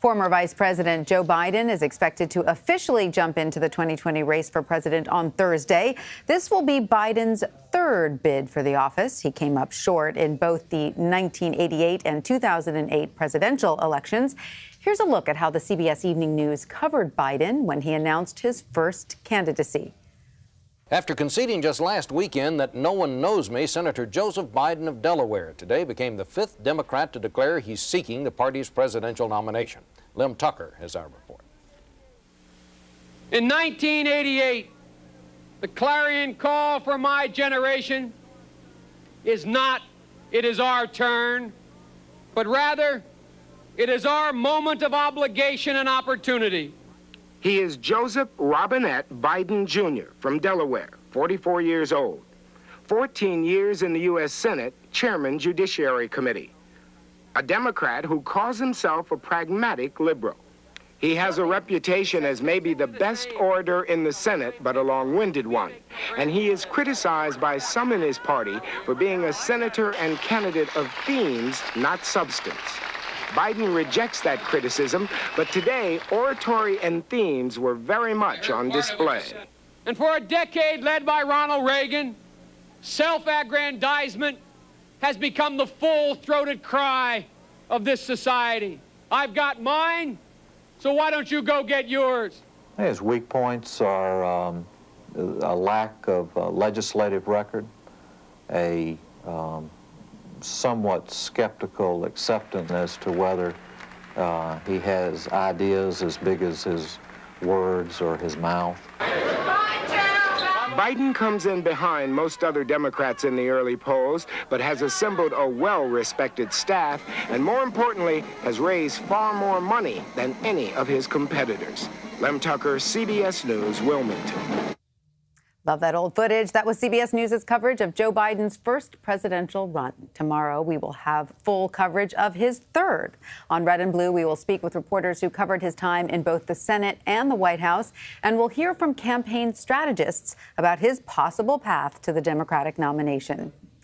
Former Vice President Joe Biden is expected to officially jump into the 2020 race for president on Thursday. This will be Biden's third bid for the office. He came up short in both the 1988 and 2008 presidential elections. Here's a look at how the CBS Evening News covered Biden when he announced his first candidacy. After conceding just last weekend that no one knows me, Senator Joseph Biden of Delaware today became the fifth Democrat to declare he's seeking the party's presidential nomination. Lim Tucker has our report. In 1988, the clarion call for my generation is not, "It is our turn," but rather, "It is our moment of obligation and opportunity." He is Joseph Robinette Biden Jr. from Delaware, 44 years old. 14 years in the U.S. Senate, Chairman Judiciary Committee. A Democrat who calls himself a pragmatic liberal. He has a reputation as maybe the best orator in the Senate, but a long-winded one. And he is criticized by some in his party for being a senator and candidate of themes, not substance. Biden rejects that criticism, but today, oratory and themes were very much on display. And for a decade led by Ronald Reagan, self-aggrandizement has become the full-throated cry of this society. I've got mine, so why don't you go get yours? His weak points are a lack of legislative record, a somewhat skeptical acceptance as to whether he has ideas as big as his words or his mouth. Biden comes in behind most other Democrats in the early polls, but has assembled a well-respected staff, and more importantly, has raised far more money than any of his competitors. Lem Tucker, CBS News, Wilmington. Love that old footage. That was CBS News' coverage of Joe Biden's first presidential run. Tomorrow, we will have full coverage of his third. On Red and Blue, we will speak with reporters who covered his time in both the Senate and the White House, and we'll hear from campaign strategists about his possible path to the Democratic nomination.